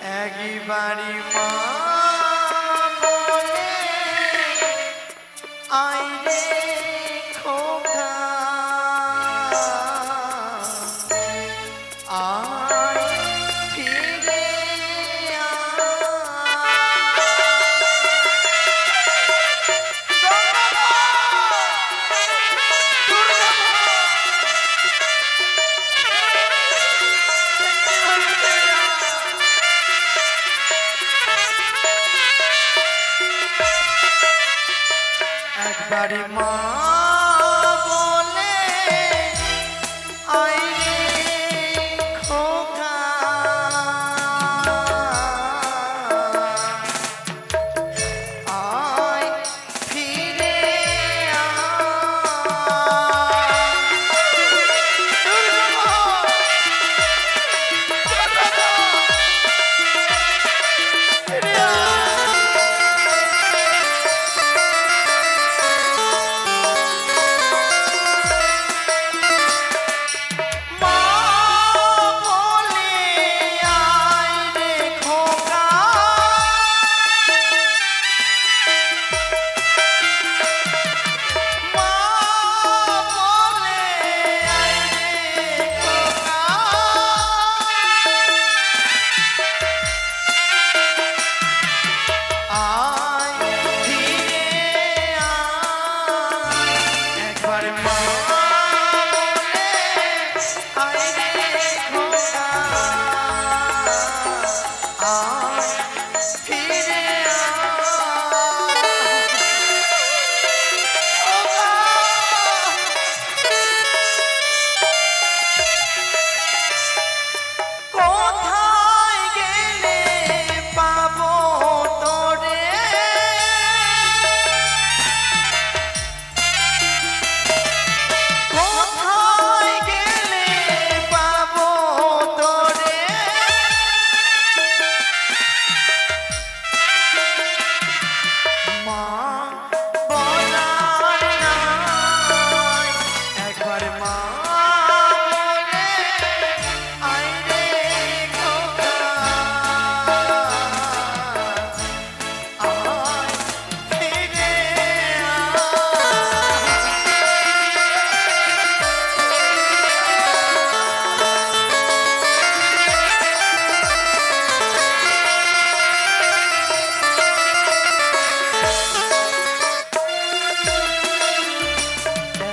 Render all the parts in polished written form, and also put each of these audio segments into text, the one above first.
একবারই মা বলে আইরে খোকা আয় ফিরে একবারে মা বলে আইরে খোকা আয় ফিরে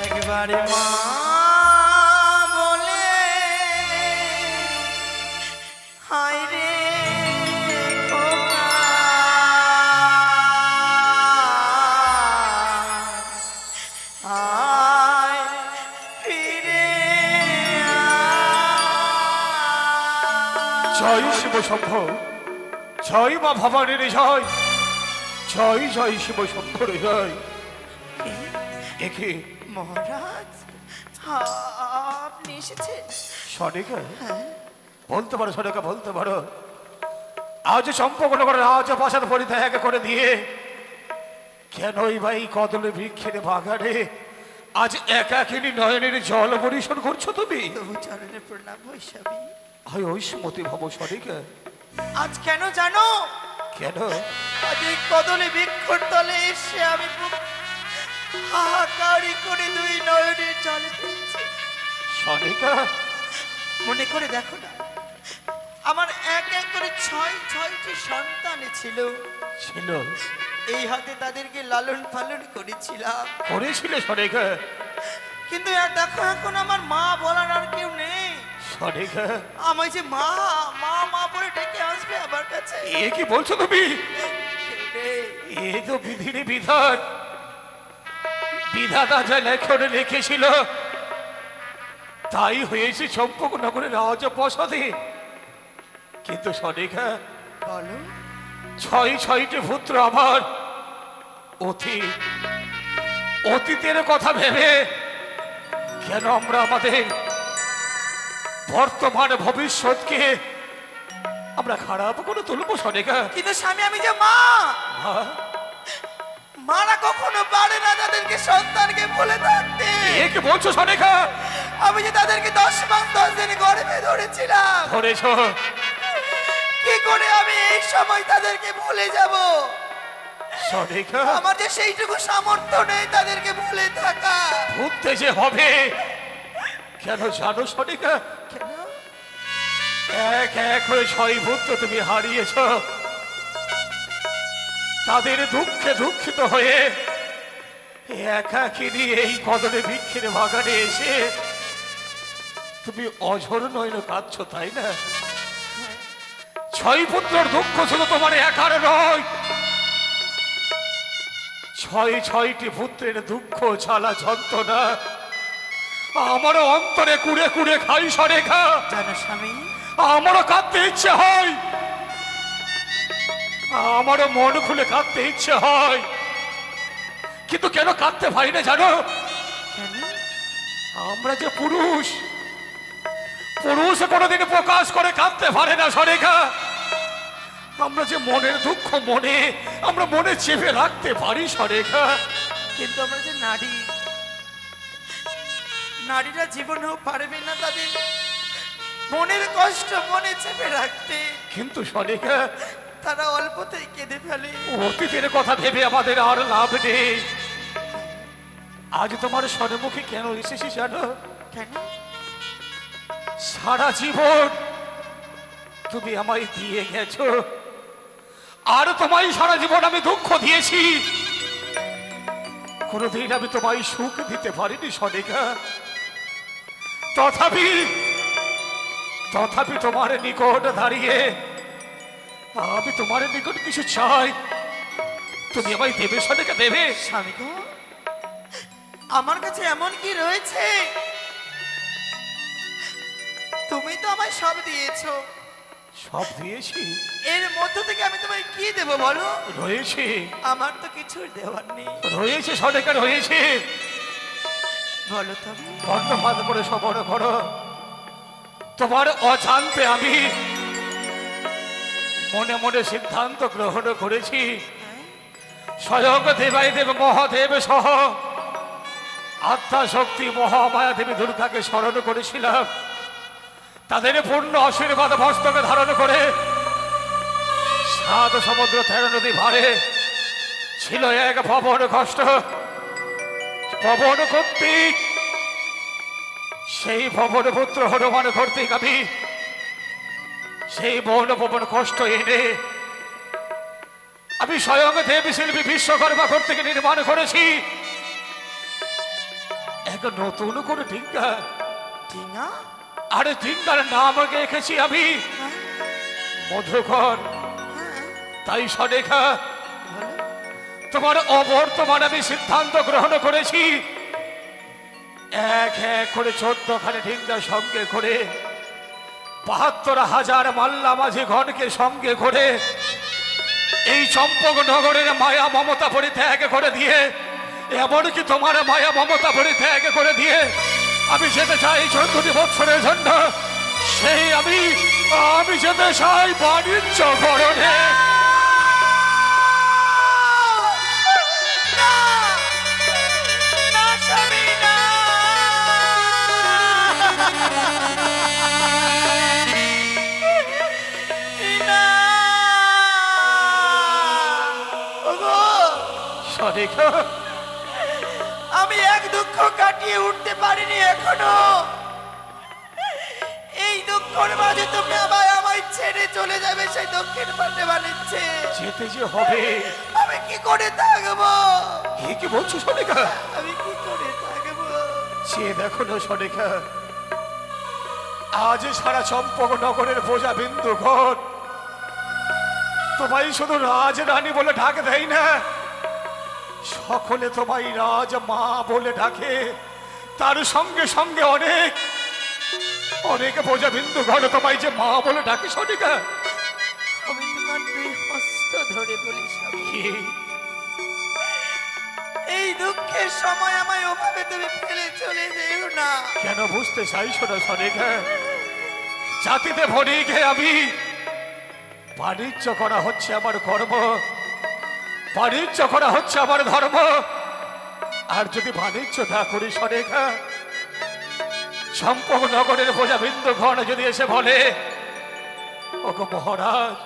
একবারে মা বলে হায় রে খোকা আয় ফিরে জয় শিব শম্ভ, জয় মা ভবানীর জয়, জয় জয় শিব শম্ভর জয়। একে মহারাজ আপনি এসেছেন? সনিকা বলতে পারো, সনিকা বলতে পারো, আজ সম্পূর্ণ করে রাজ প্রাসাদ পরিত্যাগ করে দিয়ে কেনই ভাই কদলে বৃক্ষের বাগানে আজ একাকিনী নয়নের জল পরিশোধ করছো তুমি? তবু চরণে প্রণাম বৈশাখী। হয় ওই সুমতি ভাবো সনিকা। আজ কেন জানো? কেন? আজ এই কদলে বৃক্ষর তলে এসে আমি হাহাকারি করে দুই নয়নের জলে ফেলছি। সনিকা মনে করে দেখো না, আমার এক এক করে ছয়টি সন্তান ছিল। এই হাতে তাদেরকে লালন পালন করেছিলাম। করেছিলে সনিকা? কিন্তু আর দেখো এখন আমার মা বলার আর কেউ নেই। সনিকা আমায় যে মা মা মা বলে ডেকে আসবে আমার কাছে। এ কি বলছো তুমি? কেউ নেই। এ তো বিধির বিধান, বিধাতা যা লেখনে লিখেছিল তাই হয়েছে চম্পকনগরে রাজপ্রাসাদে। কিন্তু সনিকা বলো, ছয়টি পুত্র আমার অতীতের কথা ভেবে কেন আমরা আমাদের বর্তমান ভবিষ্যৎকে আমরা খারাপ করে তুলবো সনিকা? কিন্তু স্বামী আমি যে মা, মা, মারা কখনো পারে না তাদেরকে সন্তানকে বলে থাকতে। এ কি বলছো সনিকা? আমি যে তাদেরকে 10 মাস 10 দিন গর্ভে ধরেছিলাম। ধরেছ? কি করে আমি এই সময় তাদেরকে ভুলে যাব? সরেখা আমার যে সেইটুকু সামর্থ্য নেই তাদেরকে ভুলে থাকা। ভুলতে যে হবে কেন জানো সরেখা? কেন? এক এক হয়ে 6 পুত্র তুমি হারিয়েছ। তাদের দুঃখে দুঃখিত হয়ে একাকিনী এই কদলে বৃক্ষের বাগানে এসে তুমি অঝর নয়ন কাঁদছ, তাই না? 6 পুত্রের দুঃখ শুধু তোমার একার নয়, 6টি পুত্রের দুঃখ ছালা যন্ত্রণা আমারও অন্তরে কুড়ে কুড়ে খাই সরেখা। জানো স্বামী, আমারও কাঁদতে ইচ্ছে হয়, আমারও মন খুলে কাঁদতে ইচ্ছে হয়, কিন্তু কেন কাঁদতে পারি না জানো? কেন? আমরা যে পুরুষ, পুরুষ কোনোদিন প্রকাশ করে কাঁদতে পারে না সরেখা। আমরা যে মনের দুঃখ আমরা মনে চেপে রাখতে পারি সরেখা। কিন্তু আমরা যে নারী, নারীরা জীবনেও পারবে না তাদের মনের কষ্ট মনে চেপে রাখতে। কিন্তু সরেখা তারা অল্পতেই কেঁদে ফেলে। অতীতের কথা ভেবে আমাদের আর লাভ নেই। আজ তোমার স্বর্ণমুখী কেন এসেছি জানো? কেন? সারা জীবন তুমি আমায় দিয়ে গেছো, আর তোমায় সারা জীবন আমি দুঃখ দিয়েছি, কোনোদিন আমি তোমায় সুখ দিতে পারিনি সরেখা। তথাপি তথাপি তোমার নিকট দাঁড়িয়ে আমি তোমার নিকট কিছু চাই, তুমি আমায় দেবে সরেখা, দেবে? স্বামী গো, আমার কাছে এমন কি রয়েছে? তুমি তো আমায় সব দিয়েছো। সব দিয়েছি? এর মধ্য থেকে আমি তোমায় কি দেব বলো? রয়েছে, আমার তো কিছু দেওয়ার নেই। রয়েছে সরেখা, রয়েছে। বলো তবে। বর্ণপাত করে সবর করো। তোমার অজান্তে আমি মনে মনে সিদ্ধান্ত গ্রহণ করেছি, স্বয়ং দেবাই দেব মহাদেব সহ আত্মা শক্তি মহামায়া দেবী দুর্গাকে স্মরণ করেছিলাম। তাদের পূর্ণ আশীর্বাদ মস্তকে ধারণ করে 7 সমুদ্র 13 নদী ভারে ছিল এক পবন কষ্ট। পবন কর্তৃক, সেই পবন পুত্র হনুমান কর্তৃক আমি সেই বন পবন কষ্ট এনে আমি স্বয়ং দেবী শিল্পী বিশ্বকর্মা কর্তৃক নির্মাণ করেছি এক নতুন করে ডিঙ্গা। ডিঙ্গা? আরে ডিঙ্গার নাম রেখেছি আমি মধুকর। তাই সরেখা বলো। তোমার অবর্তমান আমি সিদ্ধান্ত গ্রহণ করেছি, এক এক করে 14 খানে ডিঙ্গা সঙ্গে করে 72,000 মাল্লা মাঝি গণকে সঙ্গে করে এই চম্পক নগরের মায়া মমতা পরিত্যাগ করে দিয়ে, এমনকি তোমার মায়া মমতা পরিত্যাগ করে দিয়ে আমি যেতে চাই 14 বছরের জন্য। সেই আমি যেতে চাই বাণিজ্য করণে। না! না স্বামী, না! না! ওগো, সরেখা আমি এক দুঃখ কাটিয়ে উঠতে পারিনি এখনো। এই দুঃখের মাঝে তুমি আমায় ছেড়ে চলে যাবে সেই দুঃখের পাশে বানিয়েছে। যেতে যে হবে। আমি কি করে থাকবো? কি বলছো সরেখা? আমি কি করে থাকবো? সে দেখো না সরেখা, আজ সারা চম্পক নগরের বোঝা বিন্দু ঘর তোমায় শুধু রাজ রানী বলে ডাক দেয় না, সকলে তোমায় রাজ মা বলে ডাকে। তার সঙ্গে সঙ্গে অনেক অনেক বোঝা বিন্দু ঘর তোমায় যে মা বলে ডাকে সরেখা। আমি তোমার 2 হস্ত ধরে বলি স্বামী, এই দুঃখের সময় আমায় ওভাবে তুমি ফেলে চলে যেও না। কেন বুঝতে চাইছো না সরেখা? জাতিতে ভরে গিয়ে আমি বাণিজ্য করা হচ্ছে আমার কর্ম, বাণিজ্য করা হচ্ছে আমার ধর্ম। আর যদি বাণিজ্য না করি সরেখা, চম্পক নগরের বোঝা বিন্দু ঘন যদি এসে বলে ওগো মহারাজ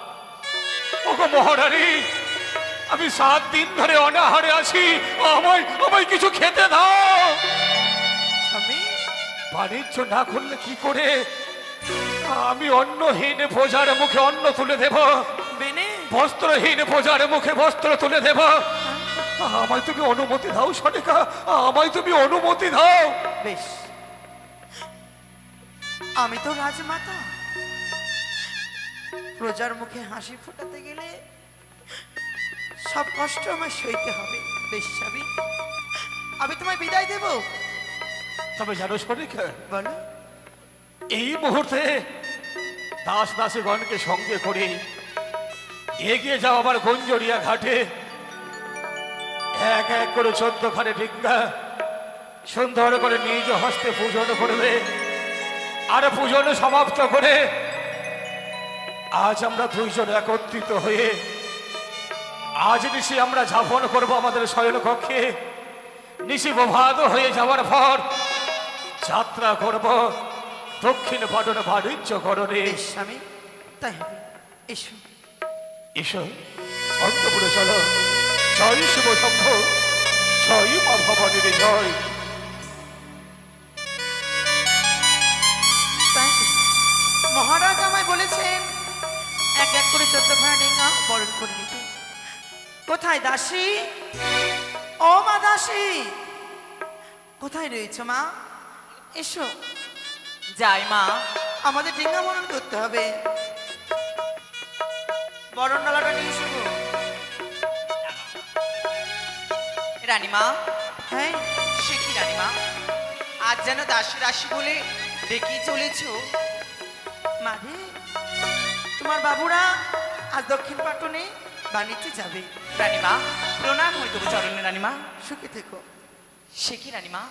গো মহারানী, আমি 7 দিন ধরে অনাহারে আছি, আমায় আমায় কিছু খেতে দাও। স্বামী, বাণিজ্য না করলে কি করে আমি অন্নহীন প্রজার মুখে অন্ন তুলে দেব, বেনে বস্ত্রহীন প্রজার মুখে বস্ত্র তুলে দেব? আমায় তুমি অনুমতি দাও সনিকা, আমায় তুমি অনুমতি দাও। বেশ, আমি তো রাজমাতা, প্রজার মুখে হাসি ফোটাতে গেলে সব কষ্ট আমায় সইতে হবে। বেশ স্বামী, আমি তোমায় বিদায় দেব। তবে জানো সনিকা, বলো। এই মুহূর্তে দাস দাসীগণকে সঙ্গে করে এগিয়ে যাও আবার গঞ্জরিয়া ঘাটে। এক এক করে 14 খানে ডিঙ্গা সুন্দর করে নিজ হস্তে পূজন করবে। আর পূজন সমাপ্ত করে আজ আমরা দুইজন একত্রিত হয়ে আজ নিশি আমরা যাপন করব আমাদের শয়ন কক্ষে। নিশি প্রভাত হয়ে যাওয়ার পর যাত্রা করব দক্ষিণ পাটন বাণিজ্য করণে। বেশ স্বামী, তাই হবে। এসো। এসো অন্তপুরে চলো। জয় শিব শম্ভ, জয় মা ভবানীর জয়। তাই তো। মহারাজ আমায় বলেছেন এক এক করে 14 খানা ডিঙ্গা বরণ করে নিতে। কোথায় দাসী? ও মা দাসী, কোথায় রয়েছ মা? এসো, যাই মা। আমাদের ডিঙ্গা বরণ করতে হবে। বরণ ডালাটা নিয়ে এসো গো। রানীমা, হ্যাঁ, সে কি রানীমা, আজ যেন দাসী রাশি বলে ডেকে চলেছ? মারে, তোমার বাবুরা আজ দক্ষিণ পাটনে বাণিজ্যে যাবে। রানীমা, প্রণাম হই তবু চরণে রানীমা। সুখে থেকো। সে কি রানীমা,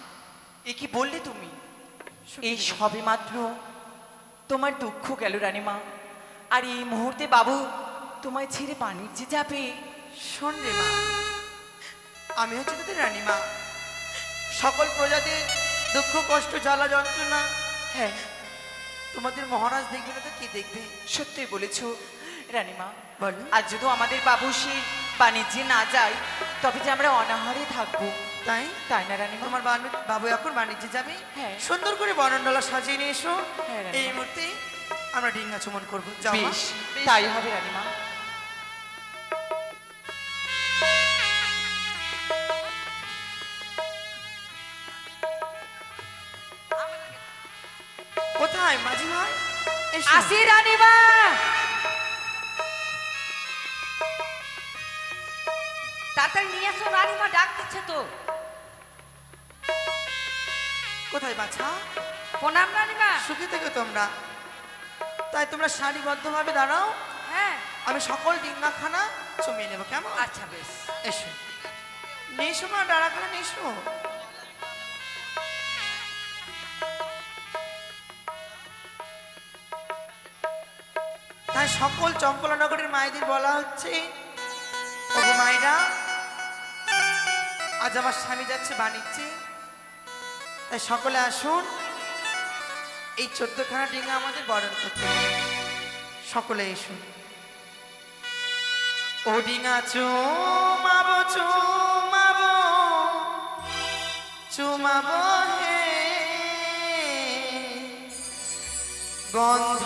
এ কি বললে তুমি? সুখে এই থেকো। সবে মাত্র তোমার দুঃখ গেল রানীমা, আর এই মুহূর্তে বাবু তোমায় ছেড়ে বাণিজ্যে যাবে? শোন রে মা, আমি হচ্ছে তোদের রানীমা। সকল প্রজাদের দুঃখ কষ্ট জ্বালা যন্ত্রণা হ্যাঁ, তোমাদের মহারাজ দেখবে না তো কি দেখবে? সত্যি বলেছ রানীমা। বলো। আজ যদি আমাদের বাবু সেই বাণিজ্যে না যায় তবে যে আমরা অনাহারে থাকবো, তাই তাই না রানীমা? তোমার বাবু এখন বাণিজ্যে যাবে। হ্যাঁ। সুন্দর করে বরণডালা সাজিয়ে নিয়ে এসো। হ্যাঁ, রানীমা। এই মুহূর্তে আমরা ডিঙ্গা চমন করবো। যাও মা। বেশ, তাই হবে রানীমা। কোথায় মাঝি ভাই? এসো। আসি রানীমা। তাড়াতাড়ি নিয়ে এসো, রানীমা ডাক দিচ্ছে তো। কোথায় বাছা? প্রণাম রানীমা। সুখে থেকো তোমরা। তাই তোমরা সারিবদ্ধভাবে দাঁড়াও, হ্যাঁ, আমি সকল ডিঙ্গাখানা চমিয়ে নেবো। কেমন? আচ্ছা বেশ। এসো, নিয়ে এসো মা, ডালাখানা নিয়ে এসো। তাই সকল চম্পলানগরের মায়েদের বলা হচ্ছে, ওগো মায়েরা, আজ আমার স্বামী যাচ্ছে বাণিজ্যে, তাই সকলে আসুন, এই 14 খানা ডিঙ্গা আমাদের বরণ করতে হবে। সকলে এসুন। ও ডিঙ্গা চুমাবো চুমাবো চুমাবো হে, গন্ধ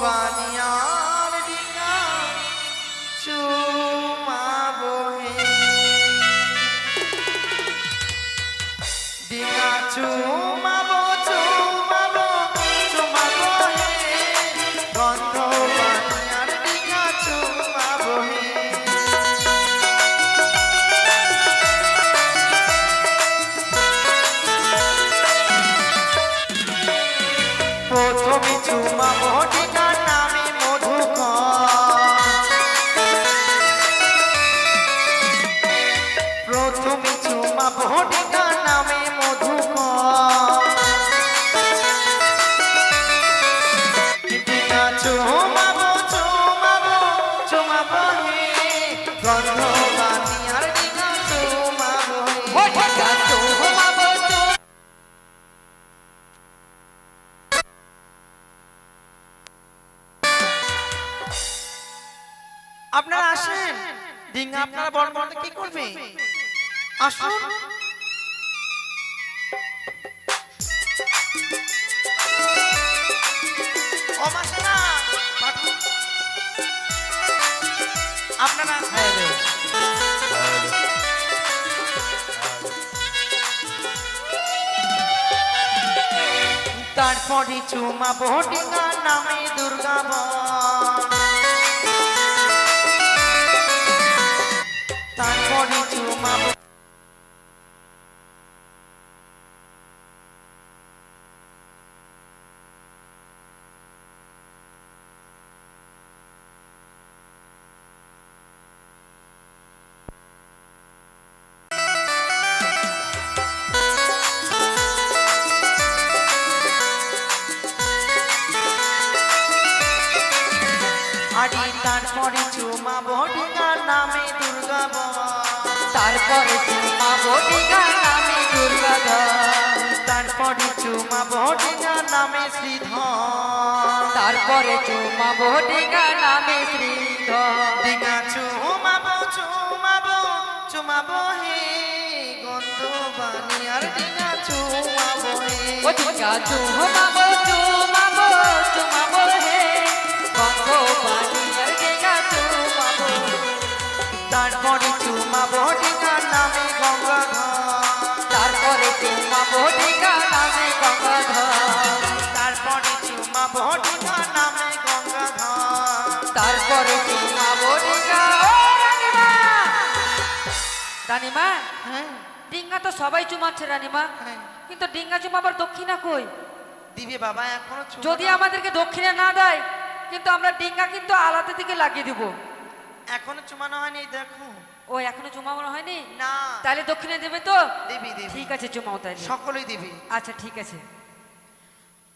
বানিয়ার ডিঙ্গা চুমাবো হে, ডিঙ্গা চুমাবো চুমাবো চুমাবো হে, গন্ধ বানিয়ার ডিঙ্গা চুমাবো হে। প্রথমে চুমাবো ডিঙ্গার নামে মধুকর, প্রথমে চুমাবো ডিঙ্গার নামে মধুকর, ডিঙ্গা চুমাবো চুমাবো চুমাবো হে, গন্ধ বানিয়ার ডিঙ্গা চুমাবো হে, ডিঙ্গা চুমাবো চুমাবো। আপনারা আসেন, ডিঙ্গা আপনারা বরণ করতে কি করবে? আসুন। ও মাসিমা, পাঠান। আপনারা আসেন। তারপরে চুমাবো ডিঙ্গা নামে দুর্গা বন। তারপরে চুমাবো আরে তারপরে চুমাবো ডিঙ্গা নামে দুর্গা বন। তারপরে চুমাবো ডিঙ্গা নামে দুর্গা ঘর। তারপরে চুমাবো ডিঙ্গা নামে শ্রীধর। তারপরে চুমাবো ডিঙ্গা নামে শ্রীধর। ডিঙ্গা চুমাবো চুমাবো চুমাবো হে গন্ধ বানি আর ডিঙ্গা চুমাবো হে। ও ডিঙ্গা চুমাবো চুমাবো চুমাবো হে গন্ধ পানি আর ডিঙ্গা চুমাবো। তারপরে চুমাবো ডিঙ্গা নামে গঙ্গাধর। তারপরে চুমাবো ডিঙ্গা নামে গঙ্গাধর। তারপরে চুমাবো ডিঙ্গা নামে গঙ্গাধর। তারপরে চুমাবো ডিঙ্গা। ও রানীমা, রানীমা, হ্যাঁ ডিঙ্গা তো সবাই চুমাচ্ছে রানীমা, হ্যাঁ কিন্তু ডিঙ্গা চুমাবার দক্ষিণা কই? দিবে বাবা এখনো চুমানো- যদি আমাদেরকে দক্ষিণা না দেয় কিন্তু আমরা ডিঙ্গা কিন্তু আলাদা দিকে লাগিয়ে দিব। এখনো চুমানো হয়নি দেখো। ও এখনো চুমানো হয়নি? না তাহলে দক্ষিণে দেবে তো? দেবী দেবী ঠিক আছে, চুমাও তাইলে। সকলেই দিবি। আচ্ছা ঠিক আছে।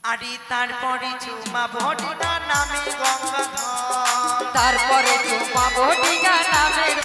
আরে তারপরে চুমাবো ডিঙ্গা নামে গঙ্গাধর। তারপরে চুমাবো ডিঙ্গা নামে।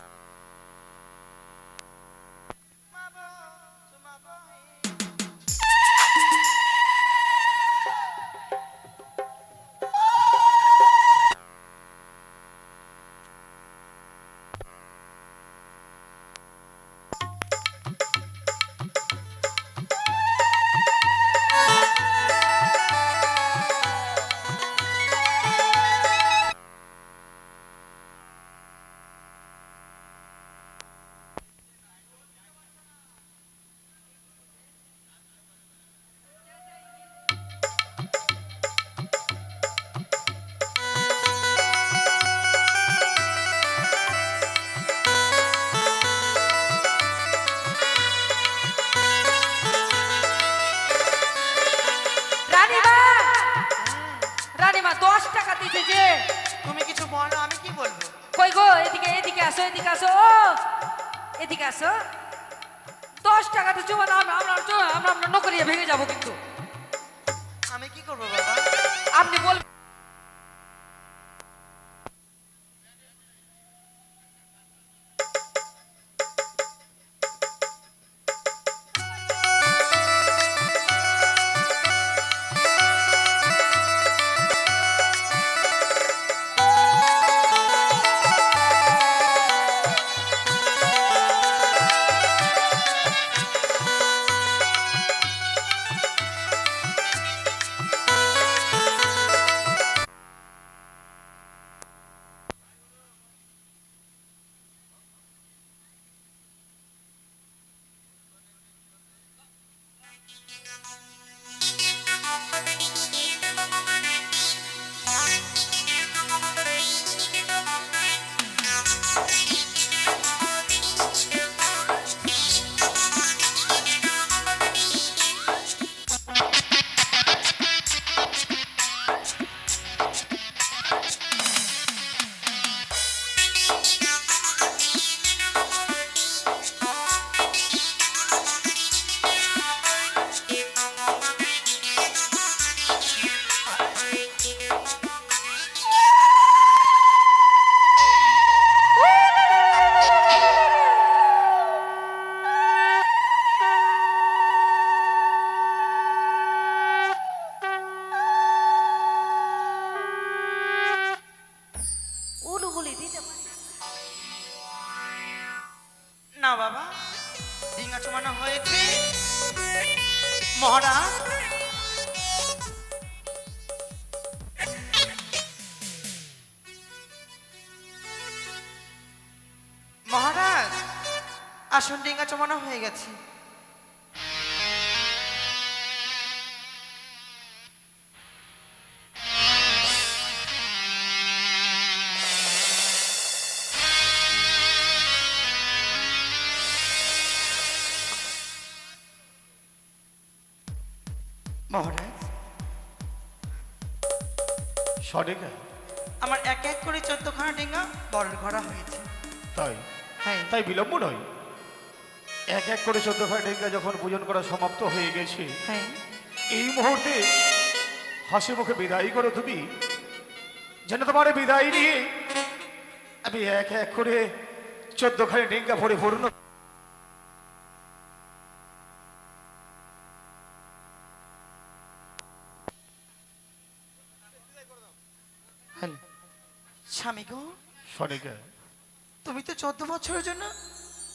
রানীমা, রানীমা 10 টাকা দিতে যে। তুমি কিছু বলো, আমি কি বলবো? কই গো, এদিকে এদিকে আসো, এদিকে আসো। ও এদিকে আসো। 10 টাকাতে চুমা দাও, আমরা নকরিয়ে ভেঙে যাবো কিন্তু। আমি কি করবো বাবা? আপনি বল। না বাবা, ডিঙা চমানো হয়েছে। মহারাজ, মহারাজ, আসন ডিঙা চমানো হয়ে গেছে। মহারাজ, সরেকা আমার এক এক করে 14খানা ডিঙা বরণ করা হয়েছে। তাই হ্যাঁ, তাই বিলম্ব নয়। এক এক করে 14 ঢেঙ্গা যখন পূজন করা সমাপ্ত হয়ে গেছে, হ্যাঁ, এই মুহূর্তে হাসি মুখে বিদায় করো তুমি, যেন তোমার বিদায় নিয়ে আমি এক এক করে 14 ঢেঙ্গা পরিপূর্ণ। স্বামী গো, সরেকা তুমি তো 14 বছরের জন্য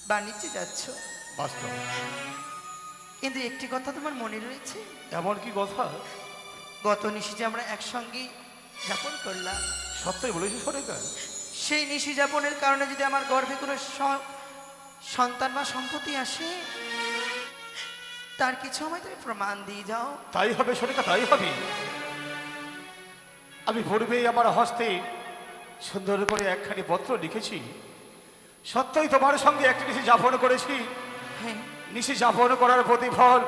বাণিজ্যে যাচ্ছ, বাস্তব কিন্তু একটি কথা তোমার মনে রয়েছে? এমন কি কথা? গত নিশি যে আমরা একসঙ্গে যাপন করলাম, সত্যই বলেছি সরেকা? সেই নিশি যাপনের কারণে যদি আমার গর্ভে কোনো সন্তান বা সম্পত্তি আসে, তার কিছু আমায় তুমি প্রমাণ দিয়ে যাও। তাই হবে সরেকা, তাই হবে। আমি পূর্বেই আমার হস্তে সুন্দর করে একখানি পত্র লিখেছি। সত্যই তোমার সঙ্গে একটি নিশি যাপন করেছি। হ্যাঁ, নিশি যাপন করার প্রতিফল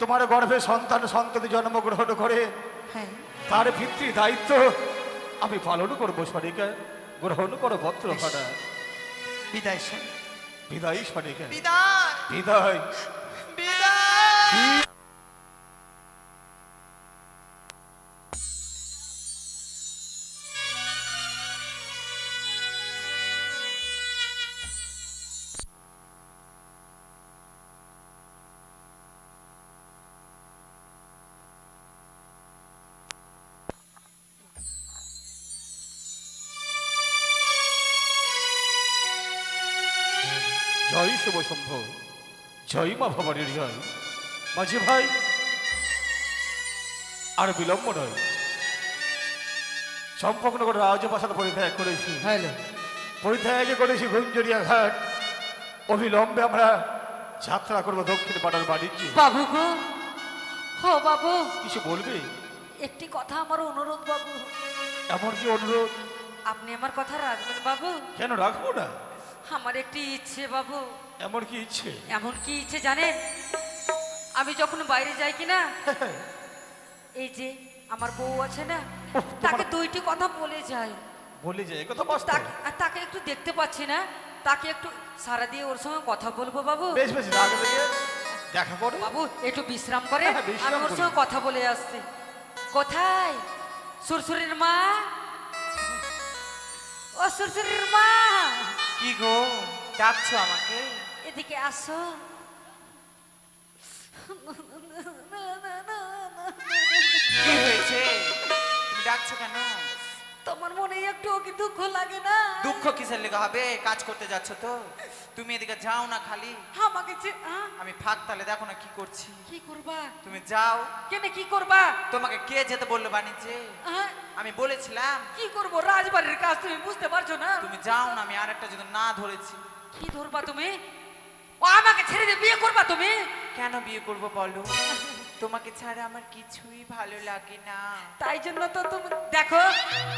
তোমার গর্ভে সন্তান সন্ততি জন্মগ্রহণ করে হ্যাঁ, তার পিতৃ দায়িত্ব আমি পালন করবো সরিকা। গ্রহণ করো পত্র ফাটা। বিদায় স্বামী, বিদায় সরিকা, বিদায়, বিদায়। বিদায়। জয় শিব শম্ভ, জয় মা ভবানীর জয়। মাঝি ভাই, আর বিলম্ব নয়। চম্পকনগর রাজপ্রাসাদ পরিত্যাগ করেছি, পরিত্যাগ করেছি গুঞ্জরিয়া ঘাট। অবিলম্বে আমরা যাত্রা করবো দক্ষিণ পাড়ার বাণিজ্যে। বাবু গো, ও বাবু, কিছু বলবে? একটি কথা আমার অনুরোধ বাবু। এমন কি অনুরোধ? আপনি আমার কথা রাখবেন বাবু? কেন রাখবো না? আমার একটি ইচ্ছে বাবু। এমন কি ইচ্ছে? এমন কি ইচ্ছে জানেন? আমি যখন বাইরে যাই কিনা, এই যে আমার বউ আছে না, তাকে দুইটি কথা বলে যাই। বলে যায় কথা বাস্তব। তাকে একটু দেখতে পাচ্ছি না, তাকে একটু সারা দিয়ে ওর সঙ্গে কথা বলবো বাবু। বেশ বেশ, রাগ থেকে দেখা করো বাবু একটু বিশ্রাম করে হ্যাঁ, বিশ্রাম আমি ওর করি। সঙ্গে কথা বলে আসছি। কোথায় শ্বশুরের মা? ও শ্বশুরের মা, কি গো, ডাকছো আমাকে? এদিকে আসো। কি হয়েছে? তুমি ডাকছো কেন? তোমার মনে একটু কি দুঃখ লাগে না? দুঃখ কিসের লেগে হবে? কাজ করতে যাচ্ছ তো। তুমি এদিকে যাও না খালি। আমাকে আমি ফাঁক তালে দেখো না কি করছি। কি করবা? তুমি যাও। কেন কি করবা? তোমাকে কে যেতে বললো বাণিজ্যে? হ্যাঁ? আমি বলেছিলাম। কি করবো? রাজবাড়ির কাজ তুমি বুঝতে পারছো না? তুমি যাও না, আমি আরেকটা যদি না ধরেছি। কি ধরবা তুমি? ও আমাকে ছেড়ে দিয়ে বিয়ে করবা তুমি? কেন বিয়ে করব বলো? তোমাকে ছাড়া আমার কিছুই ভালো লাগে না। তাই জন্য তো তুমি দেখো,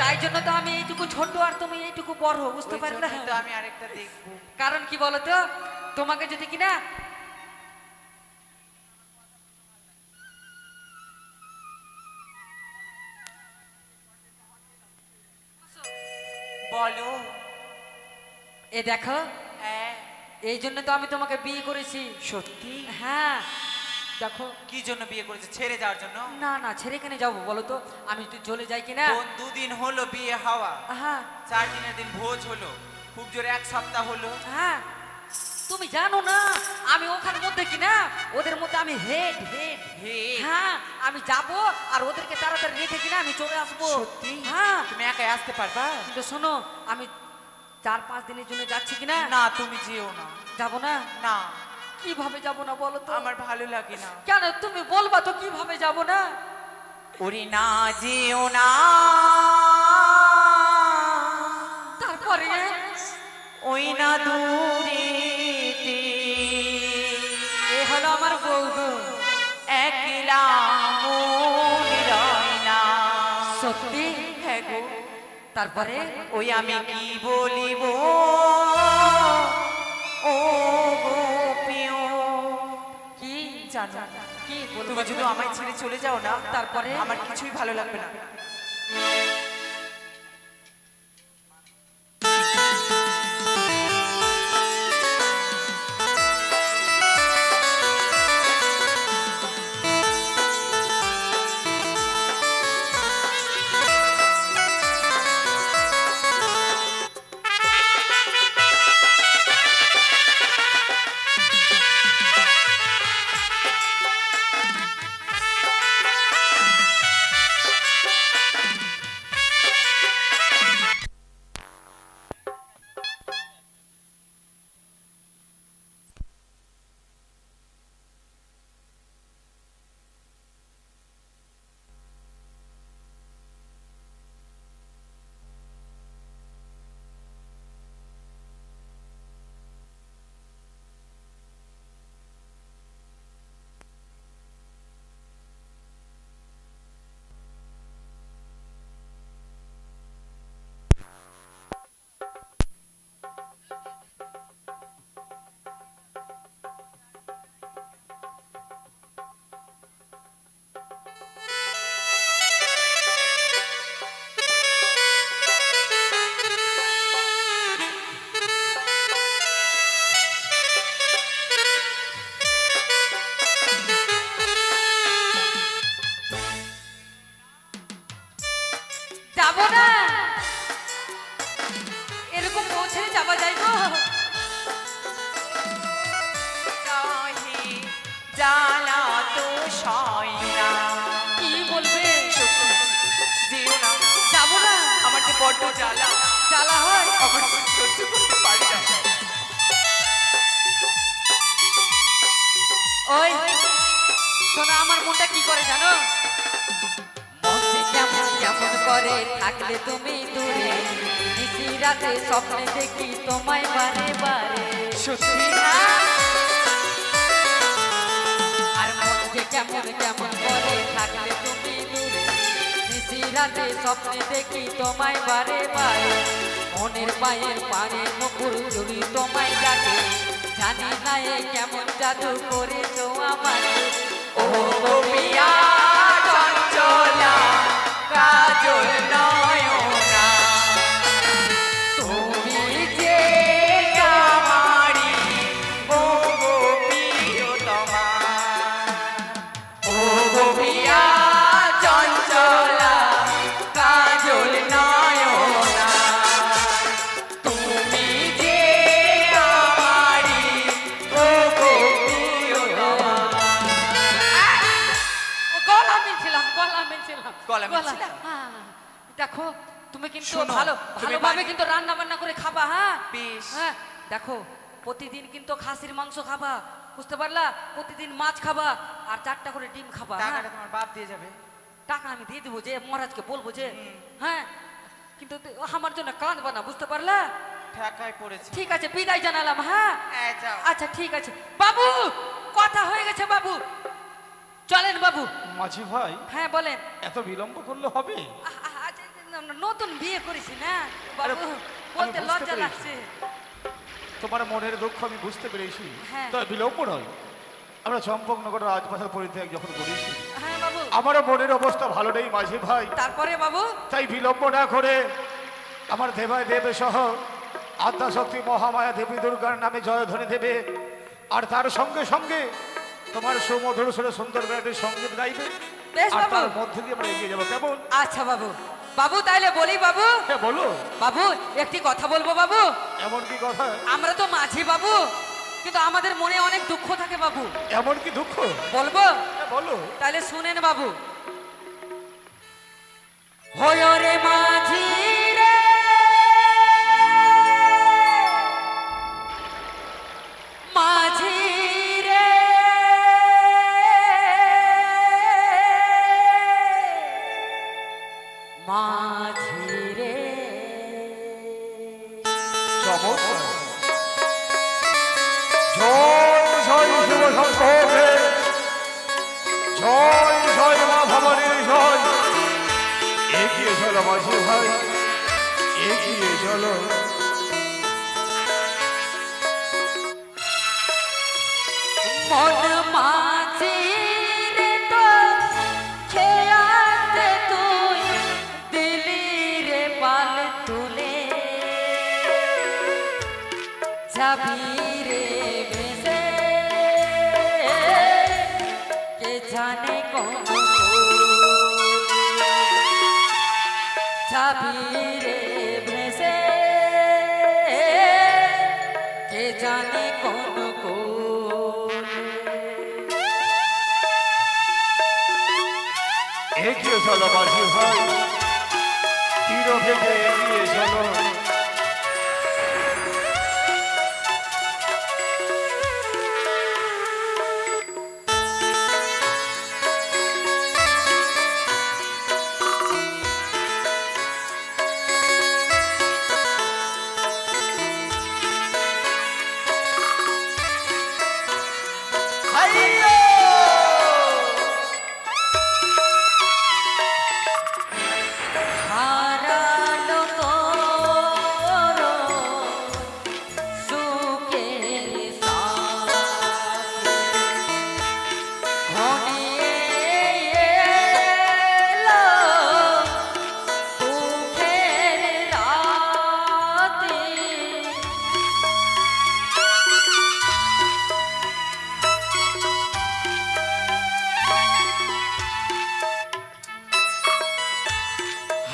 তাই জন্য তো আমি এইটুকু ছোট আর তুমি এইটুকু বড়, বুঝতে ওই পারলে? জন্যই তো আমি আরেকটা দেখবো। কারণ কি বলো তো, তোমাকে যদি কিনা বলো। এ দেখো, হ্যাঁ, এই জন্য তো আমি তোমাকে বিয়ে করেছি। সত্যি? হ্যাঁ দেখো, কি জন্য বিয়ে করেছে? ছেড়ে যাওয়ার জন্য? না না, ছেড়ে কেন যাবো বলো তো? আমি তো চলে যাই কিনা। বোন, 2 দিন হলো বিয়ে হওয়া। হ্যাঁ 4 দিনের দিন ভোজ হলো, খুব জোরে 1 সপ্তাহ হলো। হ্যাঁ, তুমি জানো না আমি ওখানের মধ্যে কিনা, ওদের মধ্যে আমি হেড হেড। Head? হ্যাঁ, আমি যাব আর ওদেরকে তাড়াতাড়ি রেখে কিনা আমি চলে আসবো। সত্যি? হ্যাঁ, তুমি একাই আসতে পারবা? কিন্তু শোনো, আমি 4-5 দিনের জন্য যাচ্ছি কিনা? না তুমি যেও না। যাবো না? না কিভাবে যাবো না বলো তো? আমার ভালো লাগে না। কেন তুমি বলবা তো কিভাবে যাবো না? ওরে না যেও না, তারপরে ওই না দূরেতে এ হলো আমার বউ গো। একলা মন রয় না। সত্যি? হ্যাঁ গো। তারপরে ওই আমি কি বলিব ও গো প্রিয়। কি জানো কি বলবো? তুমি যদি আমায় ছেড়ে চলে যাও না, তারপরে আমার কিছুই ভালো লাগবে না। যাবো না, এরকম পৌঁছে যাওয়া যায় গো? রাহে জ্বালা তো সয় না। কি বলবে? সত্যি যেও না, যাবো না, আমার যে বড্ড জ্বালা, জ্বালা হয়। আমার যে সহ্য করতে পারি না। ওই শোনো, আমার মনটা কি করে জানো? মনটা কেমন কেমন করে থাকলে তুমি দূরে, নিশি রাতে স্বপ্নে দেখি তোমায় বারে বারে। সত্যি আর মনটা কেমন কেমন করে থাকলে তুমি দূরে, নিশি রাতে স্বপ্নে দেখি তোমায় বারে বারে। মনের পায়ের পারে নুপুর জুড়ি তোমায় ডাকে, জানি না এ কেমন জাদু করেছো আমাকে। ও গো প্রিয়া চঞ্চলা কাজল নয়না, তুমি যে আমারি ও গো প্রিয়তমা। ও গো প্রিয়া চঞ্চলা কাজল নয়না, তুমি যে আমারি ও গো প্রিয়তমা। গলা মিলছিলাম, গলা মিলছিলাম, গলা মিলছিলাম? হ্যাঁ। দেখো তুমি কিন্তু শোনো, তুমি ভালোভাবে কিন্তু রান্না বান্না করে খাবা। হ্যাঁ বেশ। হ্যাঁ, দেখো প্রতিদিন কিন্তু খাসির মাংস খাবা, বুঝতে পারলা? প্রতিদিন মাছ খাবা, আর 4টা করে ডিম খাবা। হ্যাঁ? টাকাটা তোমার বাপ দিয়ে যাবে। টাকা আমি দিয়ে দেবো, যে মহারাজকে বলবো যে হ্যাঁ, কিন্তু আমার জন্য কাঁদবা না, বুঝতে পারলা? ঠেকায় পড়েছে। ঠিক আছে, বিদায় জানালাম। হ্যাঁ হ্যাঁ, যাও। আচ্ছা ঠিক আছে বাবু, কথা হয়ে গেছে বাবু, চলেন বাবু। মাঝি ভাই, হ্যাঁ বলেন। এত বিলম্ব করলে হবে? আচ্ছা, নতুন বিয়ে করেছি না আরে, বাবু, আমি বলতে বুঝতে লজ্জা পেরেছি। লাগছে। তোমার মনের দুঃখ আমি বুঝতে পেরেছি। হ্যাঁ। তবে বিলম্ব নয়, আমরা চম্পকনগরের রাজপ্রাসাদ পরিত্যাগ যখন করেছি, হ্যাঁ বাবু, আমারও মনের অবস্থা ভালো নেই মাঝি ভাই। তারপরে বাবু তাই বিলম্ব না করে আমার দেবায় দেব সহ আদ্যাশক্তি মহামায়া দেবী দুর্গার নামে জয়ধ্বনি দেবে, আর তার সঙ্গে সঙ্গে তোমার সুমধুর সুরে সুন্দর করে একটি সঙ্গীত গাইবে, বেশ আর বাবু। তার মধ্যে দিয়ে আমরা এগিয়ে যাবো। কেমন? আচ্ছা বাবু, বাবু তাইলে বলি বাবু। হ্যাঁ বলো। বাবু একটি কথা বলবো বাবু। এমন কি কথা? আমরা তো মাঝি বাবু, কিন্তু আমাদের মনে অনেক দুঃখ থাকে বাবু। এমন কি দুঃখ? বলবো? হ্যাঁ বলো। তাহলে শুনেন বাবু। হয় রে মাঝি রে, চমৎকার। জয় জয় শিব শঙ্করে, জয় জয় মা ভবানীর জয়। এগিয়ে চলো মাঝি ভাই, এগিয়ে চলো। মন মাঝি রে তো খেয়াতে তুই দিলি রে পাল তুলে যাবি রে ভেসে কে জানে কোন যাবি রে ভেসে কে জানে কোন এগিয়ে চলো মাঝি ভাই, তীর ভেঙে এগিয়ে চলো। হারালো তোর সুখের সাথী ঘনিয়ে এলো দুঃখের রাতি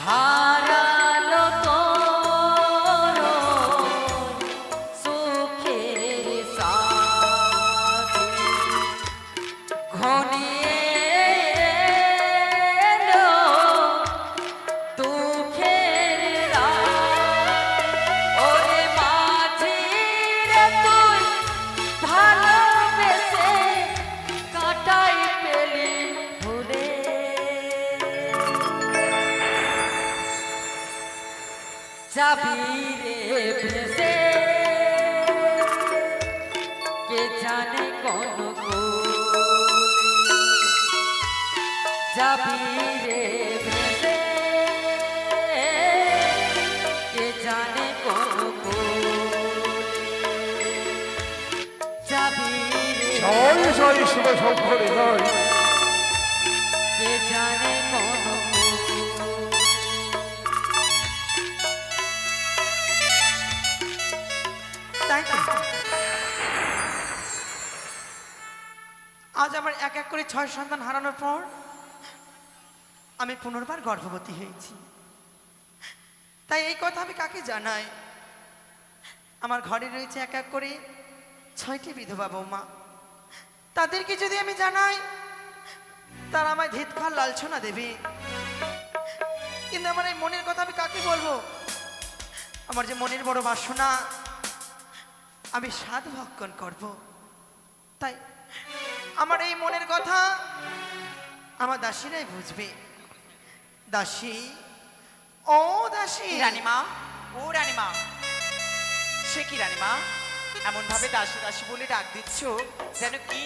হারালো তোর সুখের সাথী ঘনিয়ে এলো দুঃখের রাত। ওরে মাঝি রে তুই ভালোবেসে কাটাই পেলি ভুলে যাবি রে ভেসে কে জানে কোন যাবি রে ভেসে কে জানে কোন যাবি রে জয় জয় শিব শঙ্করে জয়। কে জানে কোন তাই তো। আজ আমার এক এক করে 6 সন্তান হারানোর পর আমি পুনর্বার গর্ভবতী হয়েছি। তাই এই কথা আমি কাকে জানাই? আমার ঘরে রয়েছে এক এক করে 6টি বিধবা বৌমা। তাদেরকে যদি আমি জানাই, তারা আমায় ধিৎকার লাঞ্ছনা দেবে। কিন্তু আমার এই মনের কথা আমি কাকে বলবো? আমার যে মনের বড় বাসনা, আমি স্বাদ ভক্ষণ করব। তাই আমার এই মনের কথা আমার দাসীরাই বুঝবে। দাসী, ও দাসী। রানীমা, ও রানীমা, সে কি রানীমা এমন ভাবে দাসী দাসী বলে ডাক দিচ্ছ যেন কি